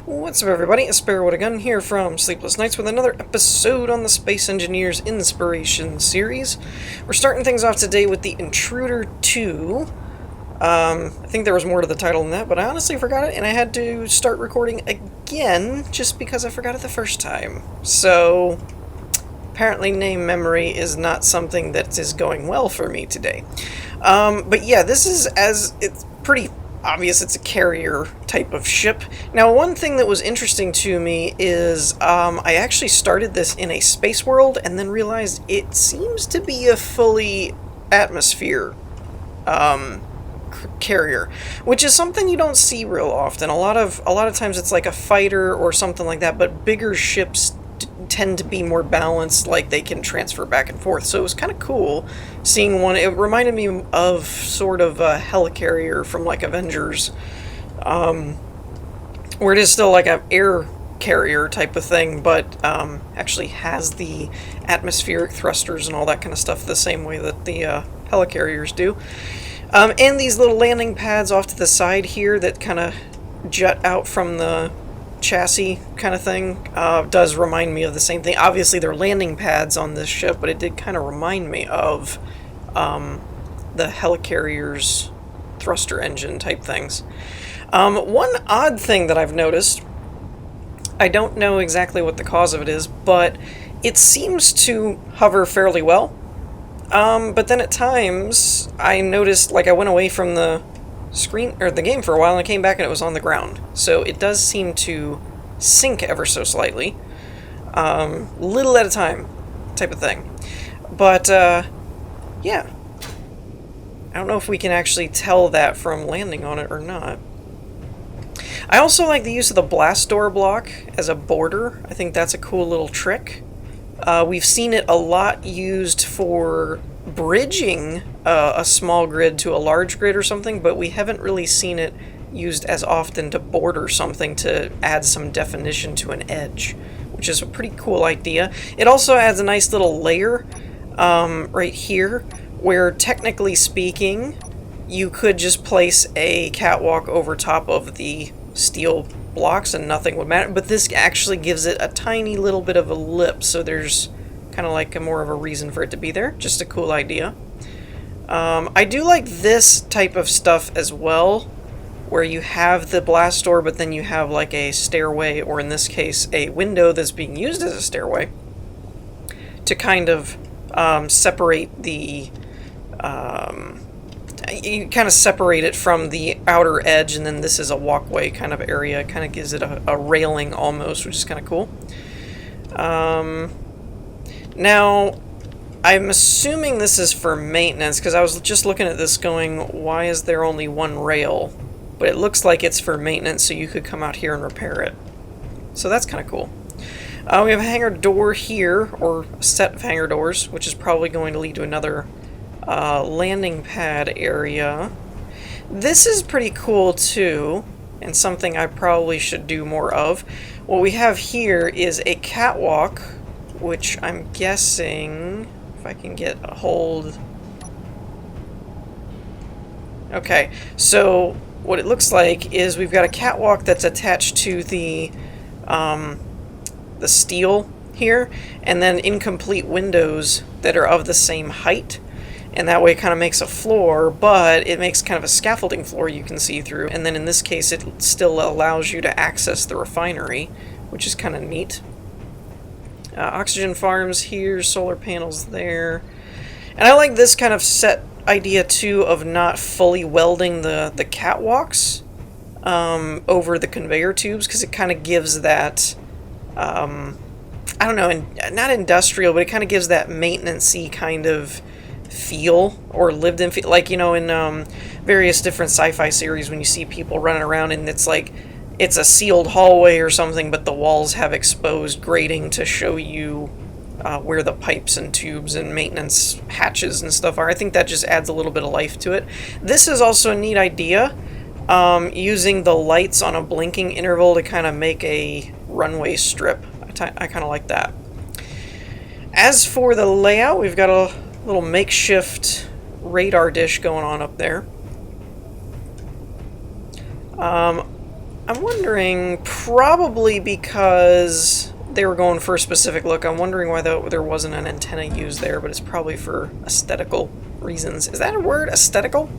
What's up, everybody? A Sparrow with a Gun here from Sleepless Nights with another episode on the Space Engineers Inspiration series. We're starting things off today with the Intruder 2. I think there was more to the title than that, but I honestly forgot it, and I had to start recording again just because I forgot it the first time. So, apparently name memory is not something that is going well for me today. But yeah, this is, it's pretty obvious it's a carrier type of ship. Now, one thing that was interesting to me is I actually started this in a space world and then realized it seems to be a fully atmosphere carrier, which is something you don't see real often. A lot of times it's like a fighter or something like that, but bigger ships tend to be more balanced, like they can transfer back and forth. So it was kind of cool seeing one. It reminded me of sort of a helicarrier from like Avengers, where it is still like an air carrier type of thing, but actually has the atmospheric thrusters and all that kind of stuff the same way that the helicarriers do. And these little landing pads off to the side here that kind of jut out from the chassis kind of thing does remind me of the same thing. Obviously they're landing pads on this ship, but it did kind of remind me of the helicarrier's thruster engine type things. One odd thing that I've noticed, I don't know exactly what the cause of it is, but it seems to hover fairly well. But then at times I noticed, like, I went away from the screen or the game for a while and I came back and it was on the ground. So it does seem to sink ever so slightly, little at a time type of thing. But yeah, I don't know if we can actually tell that from landing on it or not. I also like the use of the blast door block as a border. I think that's a cool little trick. We've seen it a lot used for bridging a small grid to a large grid or something, but we haven't really seen it used as often to border something to add some definition to an edge, which is a pretty cool idea. It also adds a nice little layer right here, where technically speaking, you could just place a catwalk over top of the steel blocks and nothing would matter, but this actually gives it a tiny little bit of a lip, so there's kind of like more of a reason for it to be there. Just a cool idea. I do like this type of stuff as well, where you have the blast door, but then you have like a stairway, or in this case, a window that's being used as a stairway to kind of separate the you kind of separate it from the outer edge, and then this is a walkway kind of area. It kind of gives it a railing almost, which is kind of cool. Now, I'm assuming this is for maintenance, because I was just looking at this going, why is there only one rail? But it looks like it's for maintenance, so you could come out here and repair it. So that's kind of cool. We have a hangar door here, or a set of hangar doors, which is probably going to lead to another landing pad area. This is pretty cool too, and something I probably should do more of. What we have here is a catwalk, which I'm guessing, if I can get a hold. Okay, so what it looks like is we've got a catwalk that's attached to the steel here, and then incomplete windows that are of the same height. And that way it kind of makes a floor, but it makes kind of a scaffolding floor you can see through. And then in this case, it still allows you to access the refinery, which is kind of neat. Oxygen farms here, solar panels there. And I like this kind of set idea, too, of not fully welding the catwalks over the conveyor tubes, because it kind of gives that, I don't know, not industrial, but it kind of gives that maintenance-y kind of feel, or lived in feel, like, you know, in various different sci-fi series when you see people running around and it's like it's a sealed hallway or something, but the walls have exposed grating to show you where the pipes and tubes and maintenance hatches and stuff are. I think that just adds a little bit of life to it. This is also a neat idea, using the lights on a blinking interval to kind of make a runway strip. I kind of like that. As for the layout, we've got a little makeshift radar dish going on up there. I'm wondering, probably because they were going for a specific look, I'm wondering why there wasn't an antenna used there, but it's probably for aesthetical reasons. Is that a word? Aesthetical?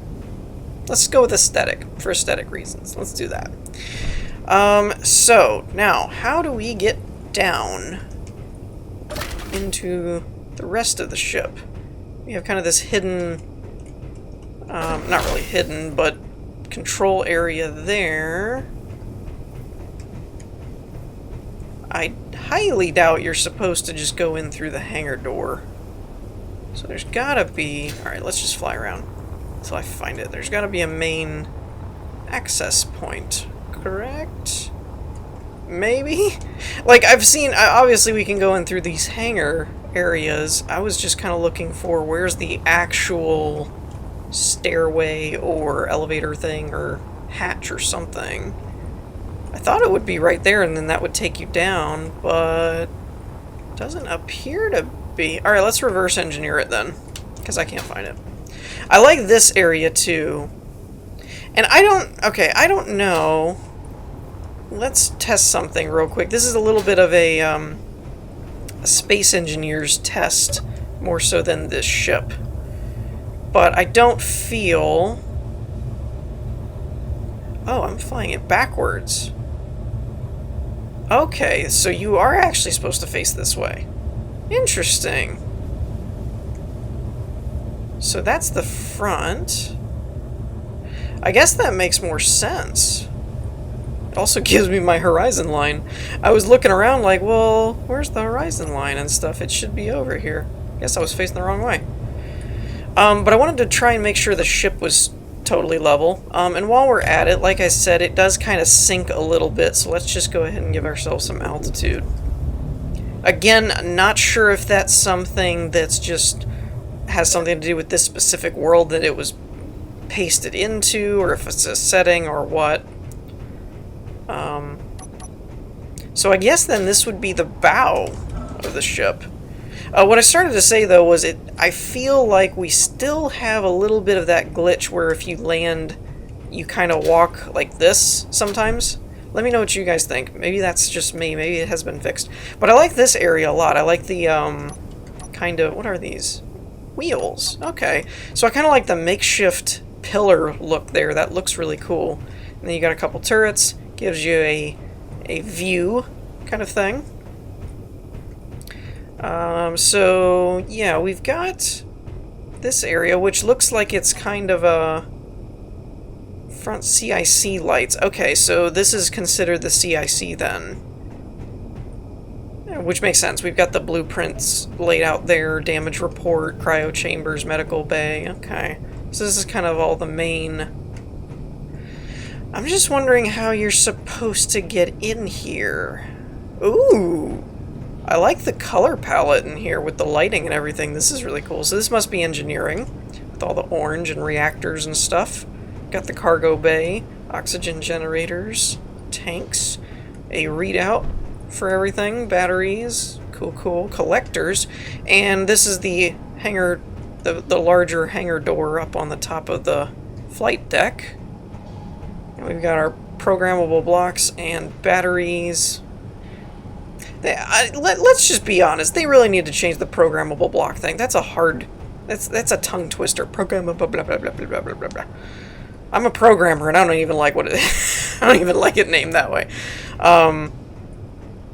Let's go with aesthetic, for aesthetic reasons. Let's do that. So, now, how do we get down into the rest of the ship? We have kind of this hidden, not really hidden, but control area there. I highly doubt you're supposed to just go in through the hangar door. So there's gotta be... Alright, let's just fly around until I find it. There's gotta be a main access point, correct? Maybe? Like, I've seen... Obviously we can go in through these hangar areas. I was just kind of looking for where's the actual stairway or elevator thing or hatch or something. I thought it would be right there and then that would take you down, but it doesn't appear to be. Alright, let's reverse engineer it then, because I can't find it. I like this area too. And I don't know. Let's test something real quick. This is a little bit of a space engineer's test, more so than this ship. But I don't feel... Oh, I'm flying it backwards. Okay, so you are actually supposed to face this way. Interesting. So that's the front. I guess that makes more sense. It also gives me my horizon line. I was looking around like, well, where's the horizon line and stuff? It should be over here. Guess I was facing the wrong way. But I wanted to try and make sure the ship was totally level. And while we're at it, like I said, it does kind of sink a little bit, so let's just go ahead and give ourselves some altitude. Again, not sure if that's something that's just has something to do with this specific world that it was pasted into, or if it's a setting or what. So I guess then this would be the bow of the ship. What I started to say though was I feel like we still have a little bit of that glitch where if you land, you kind of walk like this sometimes. Let me know what you guys think. Maybe that's just me. Maybe it has been fixed. But I like this area a lot. I like the kind of... What are these? Wheels. Okay. So I kind of like the makeshift pillar look there. That looks really cool. And then you got a couple turrets. Gives you a view kind of thing. So, yeah, we've got this area, which looks like it's kind of a front CIC lights. Okay, so this is considered the CIC then. Which makes sense. We've got the blueprints laid out there, damage report, cryo chambers, medical bay. Okay, so this is kind of all the main... I'm just wondering how you're supposed to get in here. Ooh! I like the color palette in here with the lighting and everything. This is really cool. So this must be engineering with all the orange and reactors and stuff. Got the cargo bay, oxygen generators, tanks, a readout for everything, batteries, cool, collectors, and this is the hangar, the larger hangar door up on the top of the flight deck. And we've got our programmable blocks and batteries. Let's just be honest. They really need to change the programmable block thing. That's a hard... That's a tongue twister. Programmable blah blah blah blah blah blah blah. I'm a programmer and I don't even like what it I don't even like it named that way.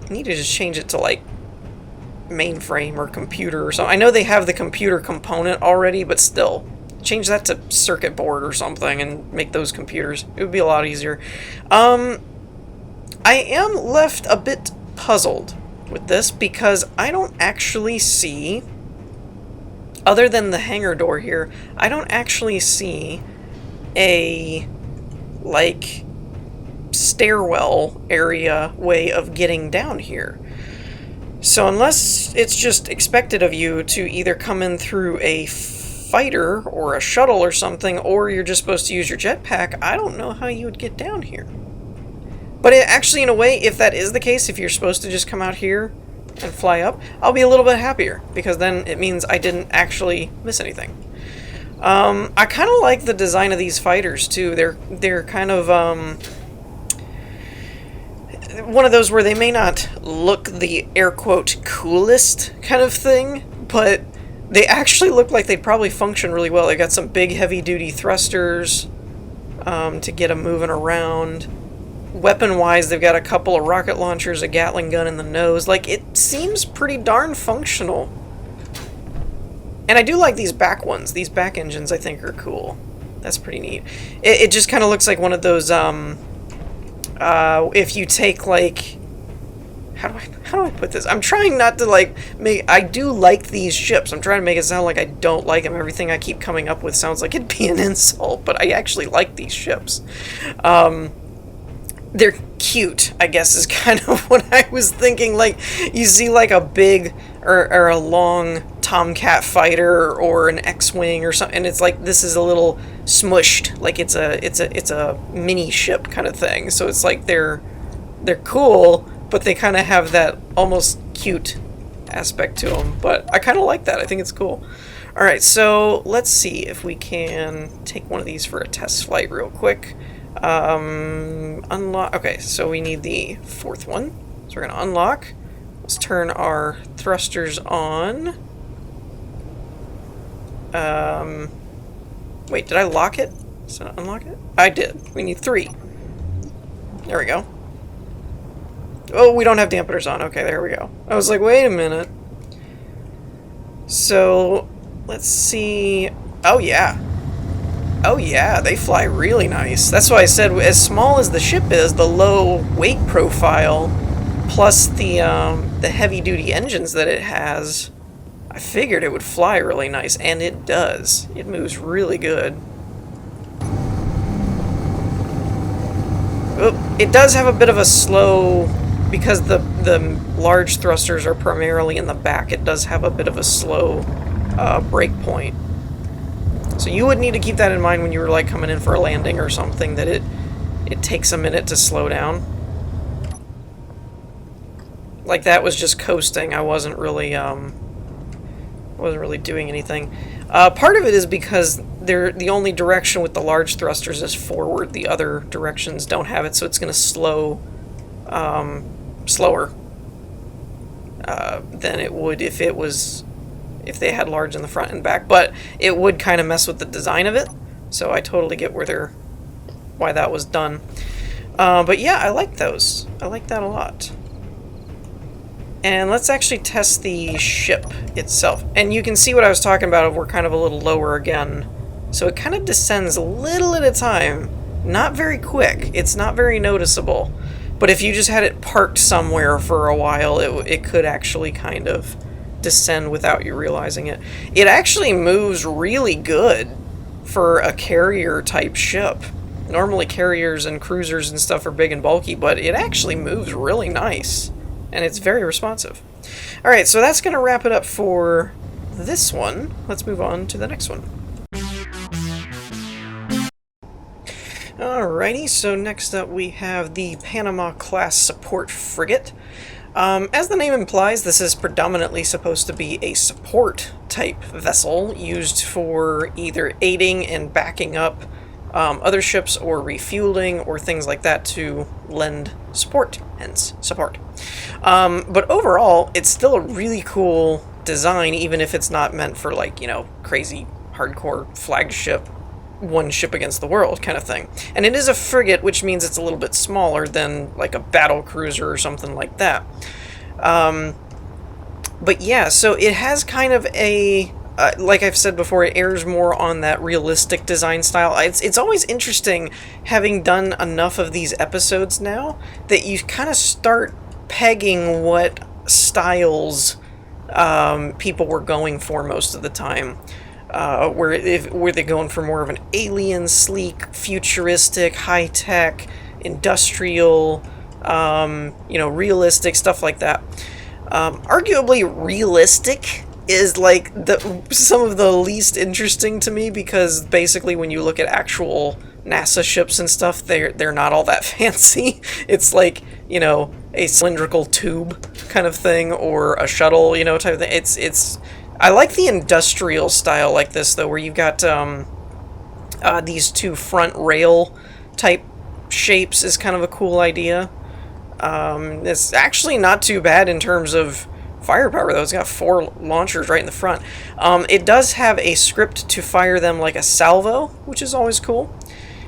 Need to just change it to like mainframe or computer or something. I know they have the computer component already, but still. Change that to circuit board or something and make those computers. It would be a lot easier. I am left a bit puzzled with this because I don't actually see, other than the hangar door here, I don't actually see a like stairwell area way of getting down here. So unless it's just expected of you to either come in through a fighter or a shuttle or something, or you're just supposed to use your jetpack, I don't know how you would get down here. But actually, in a way, if that is the case, if you're supposed to just come out here and fly up, I'll be a little bit happier, because then it means I didn't actually miss anything. I kind of like the design of these fighters, too. They're kind of, one of those where they may not look the air quote coolest kind of thing, but they actually look like they'd probably function really well. They got some big heavy duty thrusters to get them moving around. Weapon wise, they've got a couple of rocket launchers, a Gatling gun in the nose. Like, it seems pretty darn functional. And I do like these back ones. These back engines I think are cool. That's pretty neat. It just kind of looks like one of those if you take, like, how do I put this? I'm trying not to, like, I do like these ships. I'm trying to make it sound like I don't like them. Everything I keep coming up with sounds like it'd be an insult, but I actually like these ships. They're cute, I guess, is kind of what I was thinking. Like, you see, like, a big or a long Tomcat fighter or an X-wing or something, and it's like, this is a little smushed, like it's a mini ship kind of thing. So it's like they're cool, but they kind of have that almost cute aspect to them. But I kind of like that. I think it's cool. All right, so let's see if we can take one of these for a test flight real quick. Unlock. Okay, so we need the fourth one. So we're gonna unlock. Let's turn our thrusters on. Wait, did I lock it? Did I unlock it? I did. We need 3. There we go. Oh, we don't have dampeners on. Okay, there we go. I was like, wait a minute. So, let's see. Oh, yeah. Oh, yeah, they fly really nice. That's why I said, as small as the ship is, the low weight profile, plus the heavy-duty engines that it has, I figured it would fly really nice, and it does. It moves really good. Oh, it does have a bit of a slow, because the large thrusters are primarily in the back, it does have a bit of a slow brake point. So you would need to keep that in mind when you were, like, coming in for a landing or something, that it takes a minute to slow down. Like, that was just coasting. I wasn't really doing anything. Part of it is because the only direction with the large thrusters is forward. The other directions don't have it, so it's going to slow slower than it would if they had large in the front and back. But it would kind of mess with the design of it, so I totally get why that was done. But yeah, I like those. I like that a lot. And let's actually test the ship itself. And you can see what I was talking about, if we're kind of a little lower again. So it kind of descends a little at a time. Not very quick. It's not very noticeable. But if you just had it parked somewhere for a while, it could actually kind of descend without you realizing it. It actually moves really good for a carrier type ship. Normally carriers and cruisers and stuff are big and bulky, but it actually moves really nice. And it's very responsive. Alright, so that's going to wrap it up for this one. Let's move on to the next one. Alrighty, so next up we have the Panama-Class support frigate. As the name implies, this is predominantly supposed to be a support type vessel used for either aiding and backing up other ships or refueling or things like that to lend support, hence support. But overall, it's still a really cool design, even if it's not meant for, like, you know, crazy hardcore flagship, one ship against the world kind of thing. And it is a frigate, which means it's a little bit smaller than like a battle cruiser or something like that. But yeah, so it has kind of a like I've said before, it airs more on that realistic design style. It's always interesting, having done enough of these episodes now, that you kind of start pegging what styles people were going for most of the time. Were they going for more of an alien, sleek, futuristic, high-tech, industrial, you know, realistic, stuff like that. Arguably realistic is like some of the least interesting to me, because basically when you look at actual NASA ships and stuff, they're not all that fancy. It's like, you know, a cylindrical tube kind of thing, or a shuttle, you know, type of thing. It's I like the industrial style like this, though, where you've got these two front rail type shapes is kind of a cool idea. It's actually not too bad in terms of firepower, though. It's got 4 launchers right in the front. It does have a script to fire them like a salvo, which is always cool.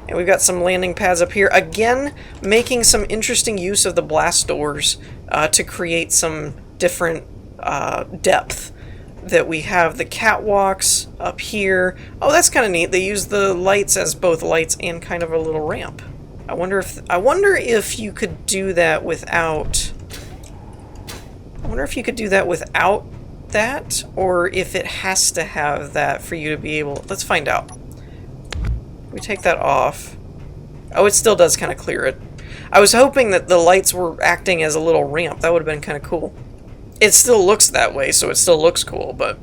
And we've got some landing pads up here. Again, making some interesting use of the blast doors to create some different depth. That we have the catwalks up here. Oh, that's kind of neat. They use the lights as both lights and kind of a little ramp. I wonder if you could do that without... I wonder if you could do that without that, or if it has to have that for you to be able... Let's find out. We take that off. Oh, it still does kind of clear it. I was hoping that the lights were acting as a little ramp. That would have been kind of cool. It still looks that way, so it still looks cool, but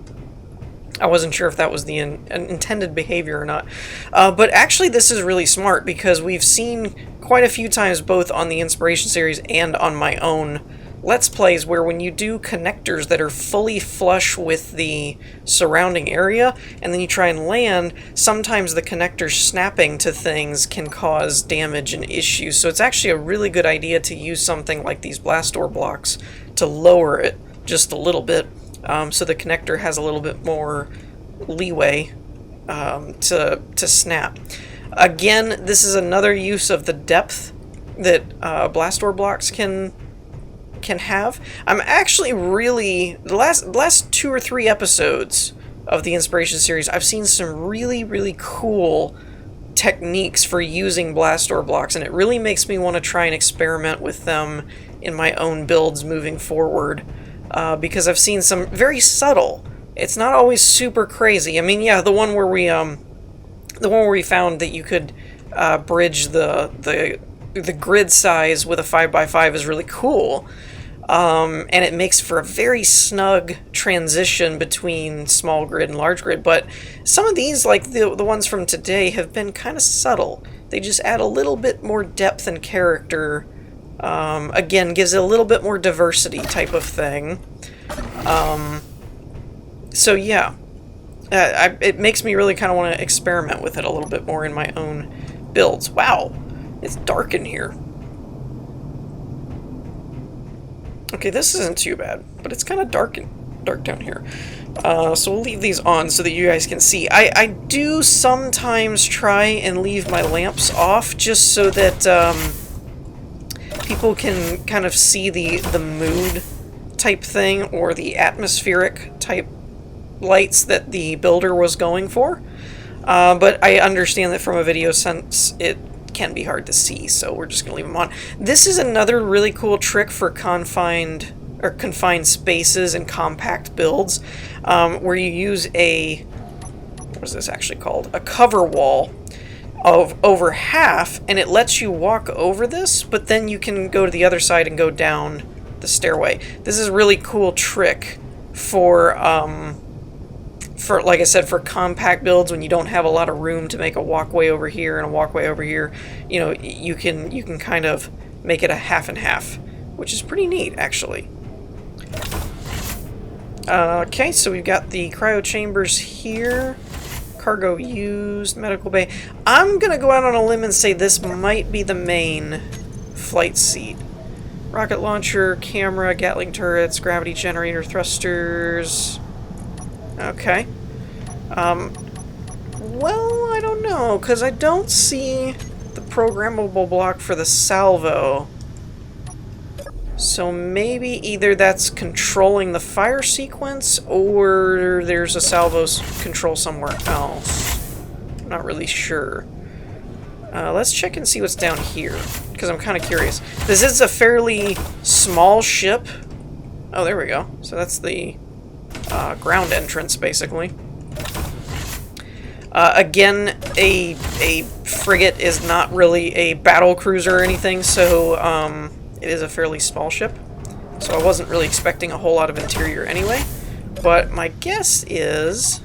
I wasn't sure if that was the intended behavior or not. But actually, this is really smart, because we've seen quite a few times, both on the Inspiration series and on my own Let's Plays, where when you do connectors that are fully flush with the surrounding area, and then you try and land, sometimes the connectors snapping to things can cause damage and issues. So it's actually a really good idea to use something like these blast door blocks to lower it just a little bit, so the connector has a little bit more leeway to snap. Again, this is another use of the depth that blast door blocks can have. I'm actually really... The last 2 or 3 episodes of the Inspiration series, I've seen some really, really cool techniques for using blast door blocks, and it really makes me want to try and experiment with them in my own builds moving forward, because I've seen some very subtle. It's not always super crazy. I mean, yeah, the one where we found that you could bridge the grid size with a 5x5 is really cool. And it makes for a very snug transition between small grid and large grid. But some of these, like the ones from today, have been kind of subtle. They just add a little bit more depth and character. Again, gives it a little bit more diversity type of thing. So yeah, it makes me really kind of want to experiment with it a little bit more in my own builds. Wow, it's dark in here. Okay, this isn't too bad, but it's kind of dark down here. So we'll leave these on so that you guys can see. I do sometimes try and leave my lamps off just so that people can kind of see the mood type thing, or the atmospheric type lights that the builder was going for. But I understand that from a video sense it can be hard to see, so we're just going to leave them on. This is another really cool trick for confined spaces and compact builds, where you use what is this actually called? A cover wall of over half, and it lets you walk over this, but then you can go to the other side and go down the stairway. This is a really cool trick for like I said, for compact builds when you don't have a lot of room to make a walkway over here and a walkway over here. You know, you can kind of make it a half and half, which is pretty neat actually. Okay, so we've got the cryo chambers here. Cargo used, medical bay. I'm gonna go out on a limb and say this might be the main flight seat. Rocket launcher, camera, Gatling turrets, gravity generator, thrusters. Okay. Well, I don't know, because I don't see the programmable block for the salvo. So maybe either that's controlling the fire sequence, or there's a salvo control somewhere else. I'm not really sure. Let's check and see what's down here, because I'm kind of curious. This is a fairly small ship. Oh, there we go. So that's the ground entrance, basically. Again, a frigate is not really a battle cruiser or anything, so it is a fairly small ship. So I wasn't really expecting a whole lot of interior anyway. But my guess is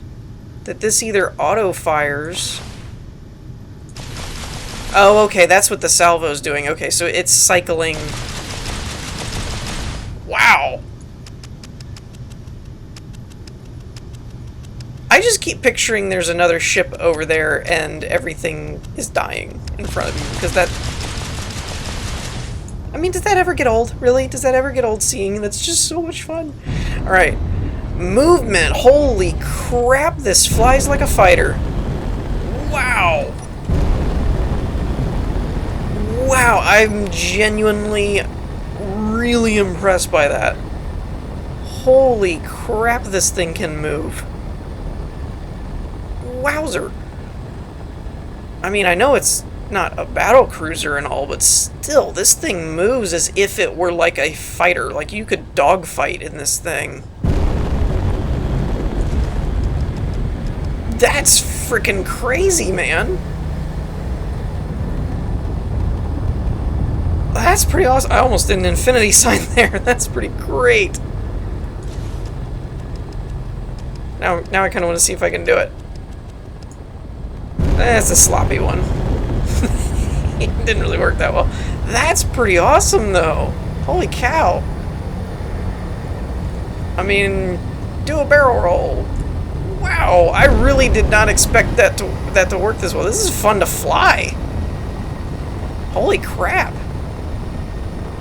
that this either auto-fires... Oh, okay, that's what the salvo's doing. Okay, so it's cycling... Wow! I just keep picturing there's another ship over there and everything is dying in front of you, because that... I mean, does that ever get old? Really? Does that ever get old seeing? That's just so much fun. Alright. Movement. Holy crap, this flies like a fighter. Wow. Wow, I'm genuinely really impressed by that. Holy crap, this thing can move. Wowzer. I mean, I know it's not a battle cruiser and all, but still, this thing moves as if it were like a fighter. Like, you could dogfight in this thing. That's freaking crazy, man. That's pretty awesome. I almost did an infinity sign there. That's pretty great. Now I kind of want to see if I can do it. That's a sloppy one. It didn't really work that well. That's pretty awesome, though. Holy cow. I mean, do a barrel roll. Wow, I really did not expect that to work this well. This is fun to fly. Holy crap.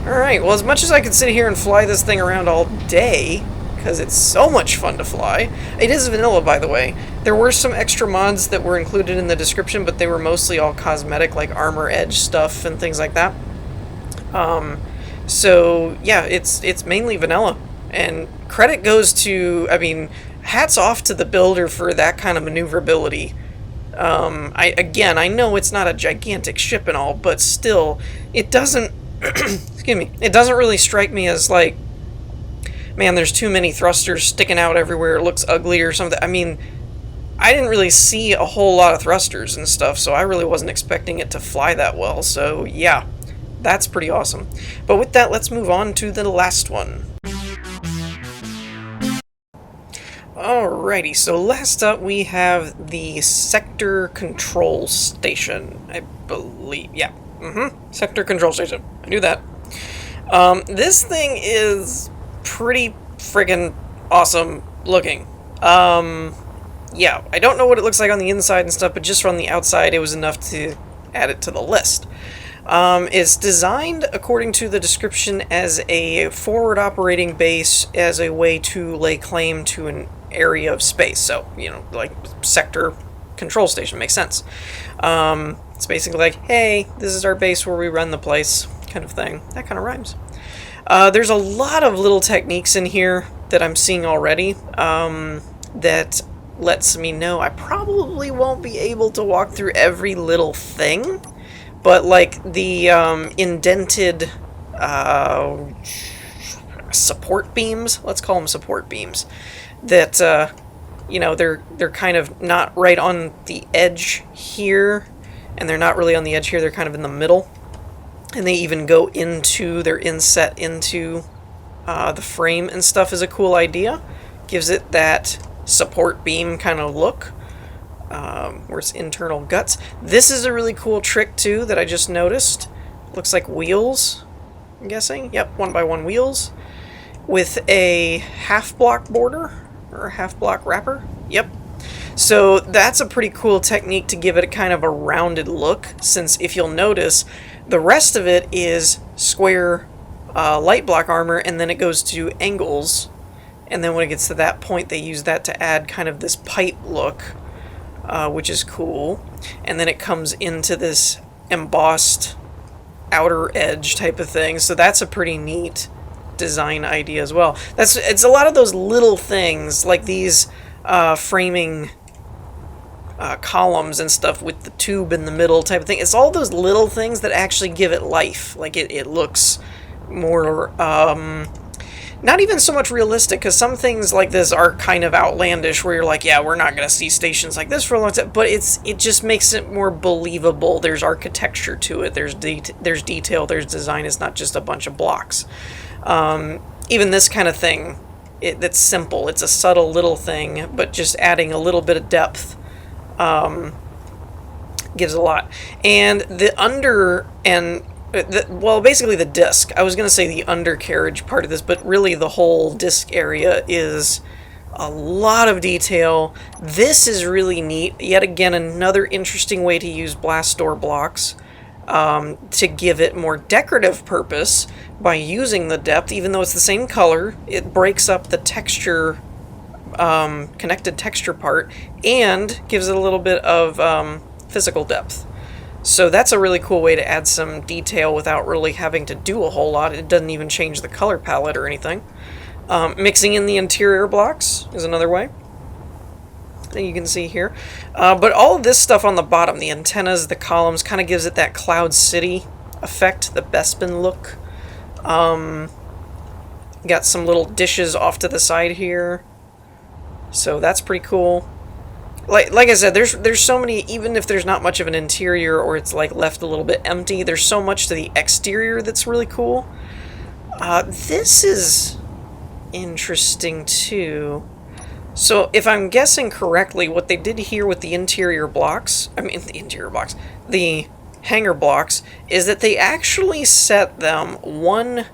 Alright, well, as much as I could sit here and fly this thing around all day, because it's so much fun to fly. It is vanilla, by the way. There were some extra mods that were included in the description, but they were mostly all cosmetic, like armor edge stuff and things like that. So, yeah, it's mainly vanilla. And credit goes to, I mean, hats off to the builder for that kind of maneuverability. I know it's not a gigantic ship and all, but still, it doesn't, excuse me, it doesn't really strike me as like, man, there's too many thrusters sticking out everywhere, it looks ugly or something. I mean, I didn't really see a whole lot of thrusters and stuff, so I really wasn't expecting it to fly that well, so yeah, that's pretty awesome. But with that, let's move on to the last one. Alrighty, so last up we have the Sector Control Station, I believe. Yeah, Sector Control Station. I knew that. This thing is pretty friggin' awesome looking. Yeah, I don't know what it looks like on the inside and stuff, but just from the outside it was enough to add it to the list. It's designed, according to the description, as a forward operating base as a way to lay claim to an area of space. So, you know, like sector control station makes sense. It's basically like, hey, this is our base where we run the place, kind of thing. That kind of rhymes. There's a lot of little techniques in here that I'm seeing already that lets me know I probably won't be able to walk through every little thing. But like the indented support beams, let's call them support beams, that you know, they're kind of not right on the edge here, and they're not really on the edge here. They're kind of in the middle, and they even go into, they're inset into the frame and stuff. Is a cool idea. Gives it that support beam kind of look. Where it's internal guts. This is a really cool trick too that I just noticed. Looks like wheels, I'm guessing. Yep, 1x1 wheels with a half block border or a half block wrapper. Yep. So that's a pretty cool technique to give it a kind of a rounded look, since if you'll notice, the rest of it is square light block armor, and then it goes to angles, and then when it gets to that point they use that to add kind of this pipe look. Which is cool, and then it comes into this embossed outer edge type of thing, so that's a pretty neat design idea as well. It's a lot of those little things, like these framing columns and stuff with the tube in the middle type of thing. It's all those little things that actually give it life. Like it looks more not even so much realistic, because some things like this are kind of outlandish, where you're like, yeah, we're not going to see stations like this for a long time, but it just makes it more believable. There's architecture to it, there's detail, there's design. It's not just a bunch of blocks. Even this kind of thing, that's simple. It's a subtle little thing, but just adding a little bit of depth gives a lot. And the under and well, basically the disc. I was going to say the undercarriage part of this, but really the whole disc area is a lot of detail. This is really neat. Yet again, another interesting way to use blast door blocks. to give it more decorative purpose by using the depth. Even though it's the same color, it breaks up the texture, connected texture part, and gives it a little bit of physical depth. So that's a really cool way to add some detail without really having to do a whole lot. It doesn't even change the color palette or anything. Mixing in the interior blocks is another way that you can see here. But all of this stuff on the bottom, the antennas, the columns, kind of gives it that Cloud City effect, the Bespin look. Got some little dishes off to the side here. So that's pretty cool. Like I said, there's so many, even if there's not much of an interior or it's like left a little bit empty, there's so much to the exterior that's really cool. This is interesting too. So if I'm guessing correctly, what they did here with the the hanger blocks, is that they actually set them one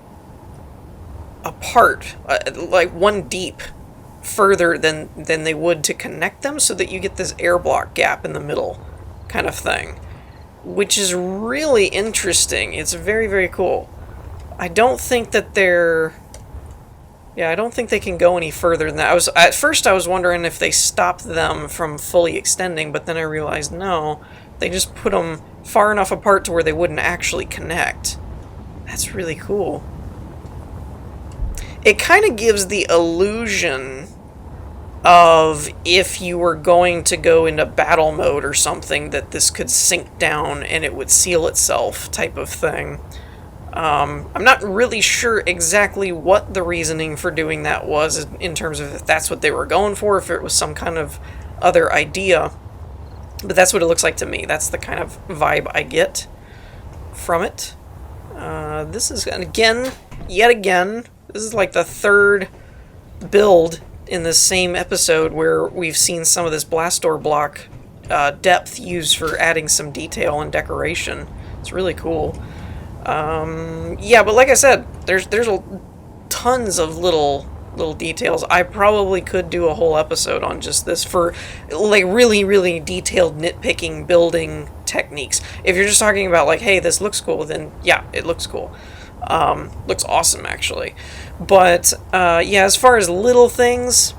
apart, like one deep, further than they would to connect them, so that you get this air block gap in the middle kind of thing, which is really interesting. It's very, very cool. I don't think that I don't think they can go any further than that. At first I was wondering if they stopped them from fully extending, but then I realized no, they just put them far enough apart to where they wouldn't actually connect. That's really cool. It kind of gives the illusion of, if you were going to go into battle mode or something, that this could sink down and it would seal itself type of thing. I'm not really sure exactly what the reasoning for doing that was, in terms of if that's what they were going for, if it was some kind of other idea. But that's what it looks like to me. That's the kind of vibe I get from it. This is, yet again, this is like the third build in the same episode where we've seen some of this blast door block depth used for adding some detail and decoration. It's really cool. Yeah, but like I said, there's tons of little details. I probably could do a whole episode on just this, for like really, really detailed nitpicking building techniques. If you're just talking about like, hey, this looks cool, then yeah, it looks cool. Looks awesome, actually. But yeah, as far as little things,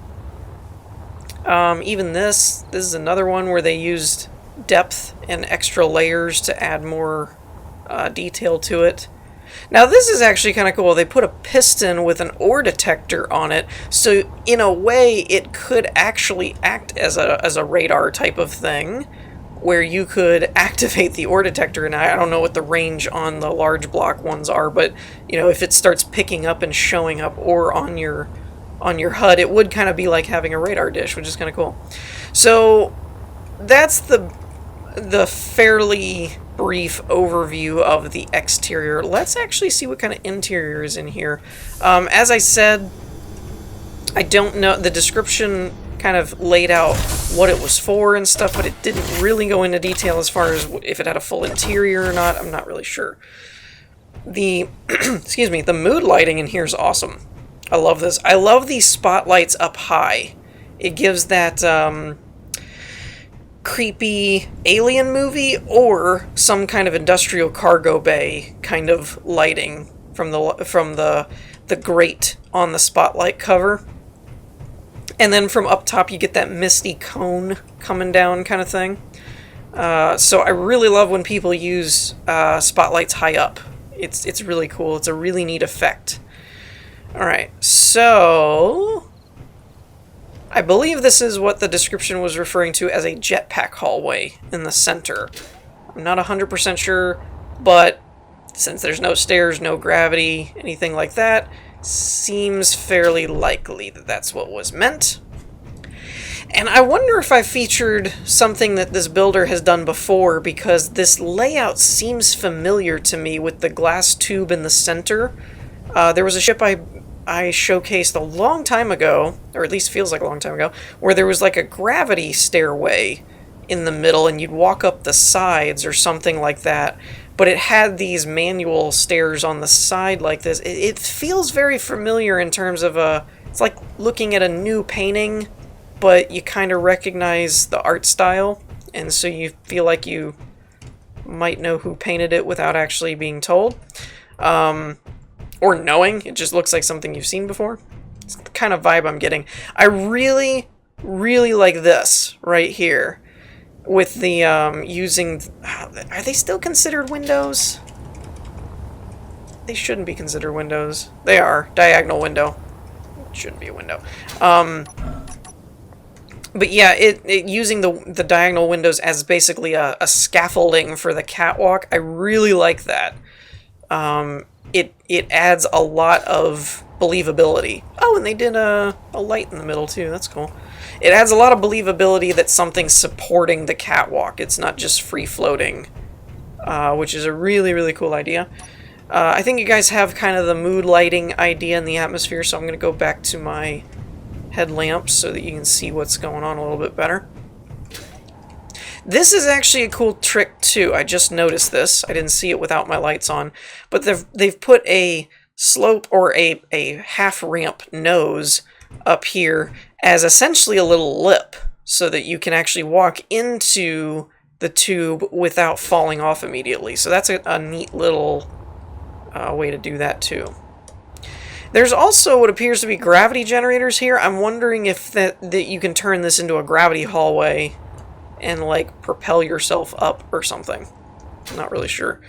even this is another one where they used depth and extra layers to add more detail to it. Now this is actually kind of cool. They put a piston with an ore detector on it, so in a way it could actually act as a radar type of thing, where you could activate the ore detector. And I don't know what the range on the large block ones are, but you know, if it starts picking up and showing up ore on your HUD, it would kind of be like having a radar dish, which is kind of cool. So that's the fairly brief overview of the exterior. Let's actually see what kind of interior is in here. As I said, I don't know, the description kind of laid out what it was for and stuff, but it didn't really go into detail as far as if it had a full interior or not. I'm not really sure. The excuse me, the mood lighting in here is awesome. I love this. I love these spotlights up high. It gives that creepy alien movie or some kind of industrial cargo bay kind of lighting from the grate on the spotlight cover. And then from up top you get that misty cone coming down kind of thing. So I really love when people use spotlights high up. It's really cool. It's a really neat effect. Alright, so I believe this is what the description was referring to as a jetpack hallway in the center. I'm not 100% sure, but since there's no stairs, no gravity, anything like that, seems fairly likely that that's what was meant. And I wonder if I featured something that this builder has done before, because this layout seems familiar to me with the glass tube in the center. There was a ship I showcased a long time ago, or at least feels like a long time ago, where there was like a gravity stairway in the middle and you'd walk up the sides or something like that, but it had these manual stairs on the side like this. It feels very familiar in terms of it's like looking at a new painting, but you kind of recognize the art style, and so you feel like you might know who painted it without actually being told. Or knowing. It just looks like something you've seen before. It's the kind of vibe I'm getting. I really, really like this right here. With the, using... Are they still considered windows? They shouldn't be considered windows. They are. Diagonal window. It shouldn't be a window. But yeah, using the diagonal windows as basically a scaffolding for the catwalk, I really like that. It adds a lot of believability. Oh, and they did a light in the middle too. That's cool. It adds a lot of believability that something's supporting the catwalk. It's not just free-floating, which is a really, really cool idea. I think you guys have kind of the mood lighting idea in the atmosphere, so I'm going to go back to my headlamps so that you can see what's going on a little bit better. This is actually a cool trick too. I just noticed this. I didn't see it without my lights on, but they've put a slope or a half ramp nose up here as essentially a little lip so that you can actually walk into the tube without falling off immediately. So that's a neat little way to do that too. There's also what appears to be gravity generators here. I'm wondering if that you can turn this into a gravity hallway and like propel yourself up or something. I'm not really sure.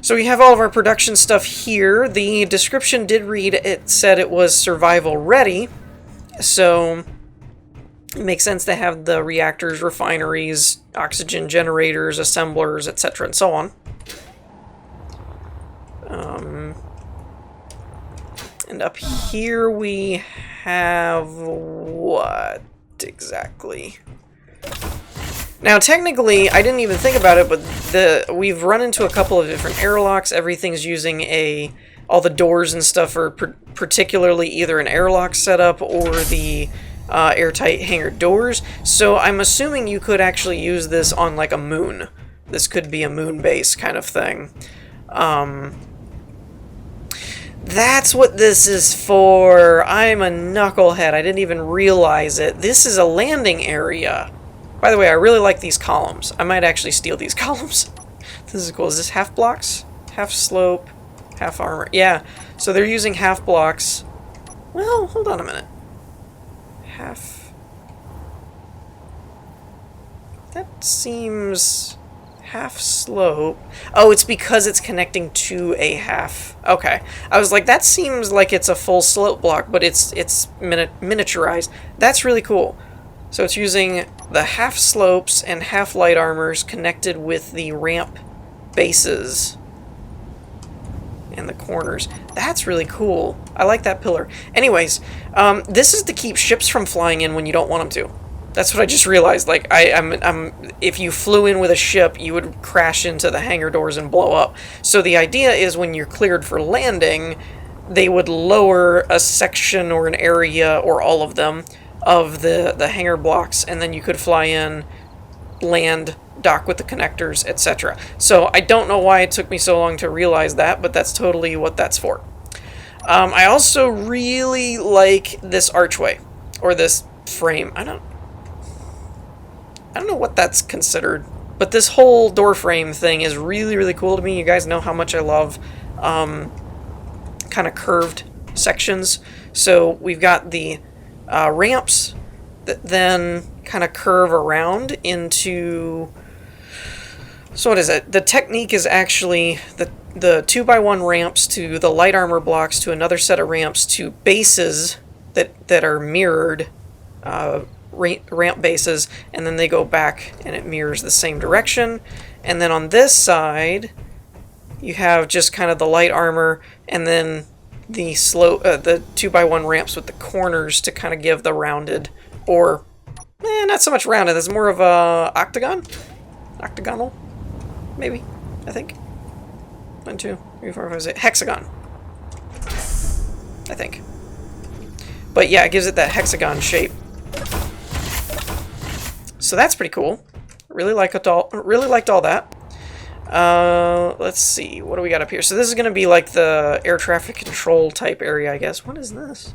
So we have all of our production stuff here. The description did read, it said it was survival ready. So it makes sense to have the reactors, refineries, oxygen generators, assemblers, etc. and so on. And up here we have what exactly? Now technically, I didn't even think about it, but we've run into a couple of different airlocks. Everything's using all the doors and stuff are particularly either an airlock setup or the airtight hangar doors. So I'm assuming you could actually use this on like a moon. This could be a moon base kind of thing. That's what this is for. I'm a knucklehead. I didn't even realize it. This is a landing area. By the way, I really like these columns. I might actually steal these columns. This is cool. Is this half blocks? Half slope, half armor. Yeah, so they're using half blocks. Well, hold on a minute. Half... That seems... half slope. Oh, it's because it's connecting to a half. Okay. I was like, that seems like it's a full slope block, but it's miniaturized. That's really cool. So it's using the half slopes and half light armors connected with the ramp bases and the corners. That's really cool. I like that pillar. Anyways, this is to keep ships from flying in when you don't want them to. That's what I just realized. Like, if you flew in with a ship, you would crash into the hangar doors and blow up. So the idea is when you're cleared for landing, they would lower a section or an area, or all of them, of the hangar blocks, and then you could fly in, land, dock with the connectors, etc. So I don't know why it took me so long to realize that, but that's totally what that's for. I also really like this archway, or this frame. I don't know what that's considered, but this whole door frame thing is really, really cool to me. You guys know how much I love kind of curved sections. So we've got the ramps that then kind of curve around into... So what is it? The technique is actually the 2x1 ramps to the light armor blocks to another set of ramps to bases that are mirrored ramp bases, and then they go back and it mirrors the same direction. And then on this side you have just kind of the light armor and then the slope, the 2x1 ramps with the corners to kind of give the rounded, or not so much rounded, it's more of a octagonal, maybe, I think. 1, 2, 3, 4, 5, 6, hexagon, I think. But yeah, it gives it that hexagon shape. So that's pretty cool. Really liked all that. Let's see, what do we got up here? So this is gonna be like the air traffic control type area, I guess. What is this?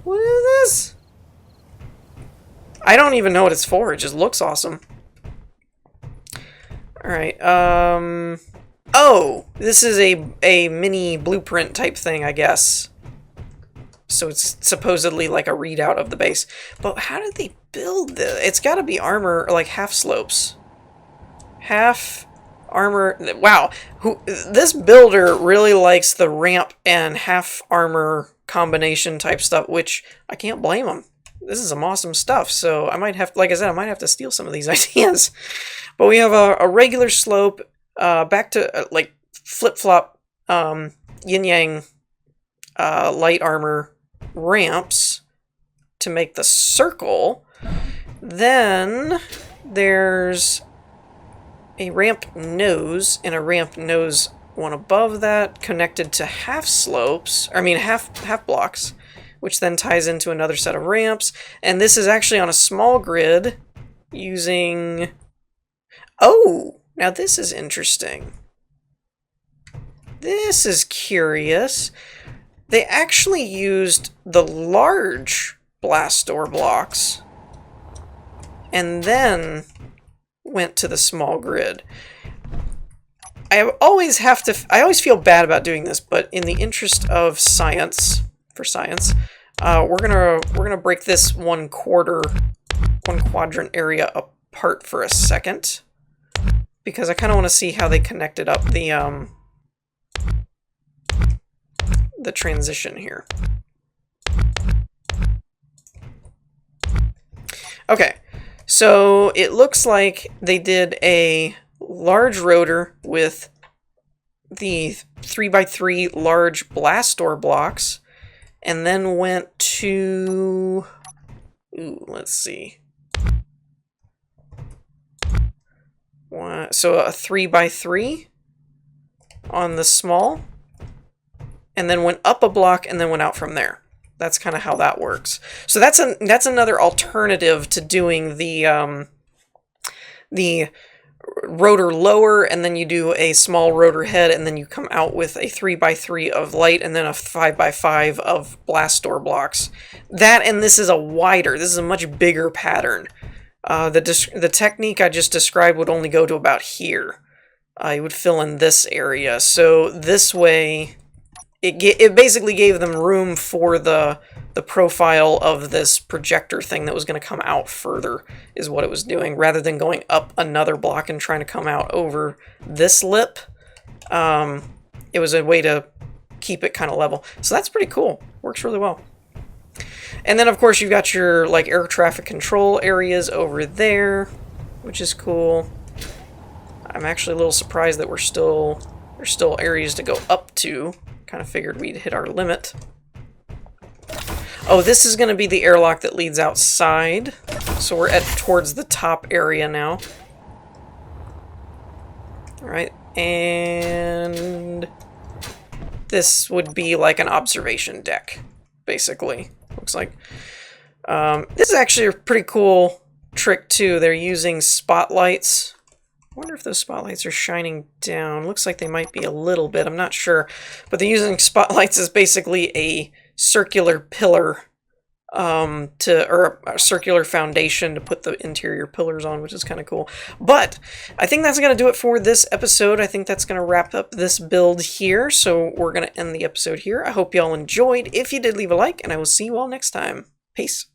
What is this? I don't even know what it's for. It just looks awesome. Alright, oh! This is a mini blueprint type thing, I guess. So it's supposedly like a readout of the base. But how did they build this? It's gotta be armor, like half slopes. Half armor... Wow! This builder really likes the ramp and half armor combination type stuff, which I can't blame them. This is some awesome stuff, so I might have, like I said, I might have to steal some of these ideas. But we have a regular slope, back to, like, flip-flop, yin-yang, light armor ramps to make the circle. Then there's a ramp nose and a ramp nose one above that connected to half slopes, I mean half blocks, which then ties into another set of ramps. And this is actually on a small grid using... Oh! Now this is interesting. This is curious. They actually used the large blast door blocks and then went to the small grid. I always feel bad about doing this, but in the interest of science, we're gonna break this one quadrant area apart for a second, because I kind of want to see how they connected up the transition here. Okay, so it looks like they did a large rotor with the 3x3 large blast door blocks, and then went to... Ooh, let's see. So a 3x3 on the small, and then went up a block and then went out from there. That's kind of how that works. So that's another alternative to doing the rotor lower, and then you do a small rotor head, and then you come out with a 3x3 of light and then a 5x5 of blast door blocks. That, and this is a much bigger pattern. The technique I just described would only go to about here. You would fill in this area. So this way, it basically gave them room for the profile of this projector thing that was going to come out further, is what it was doing, rather than going up another block and trying to come out over this lip. It was a way to keep it kind of level. So that's pretty cool. Works really well. And then, of course, you've got your like air traffic control areas over there, which is cool. I'm actually a little surprised that there's still areas to go up to. Kind of figured we'd hit our limit. Oh, this is going to be the airlock that leads outside. So we're towards the top area now. Alright, and this would be like an observation deck, basically. Looks like. This is actually a pretty cool trick, too. They're using spotlights. I wonder if those spotlights are shining down. Looks like they might be a little bit. I'm not sure. But they're using spotlights as basically a circular pillar or a circular foundation to put the interior pillars on, which is kind of cool. But I think that's going to do it for this episode. I think that's going to wrap up this build here. So we're going to end the episode here. I hope you all enjoyed. If you did, leave a like, and I will see you all next time. Peace.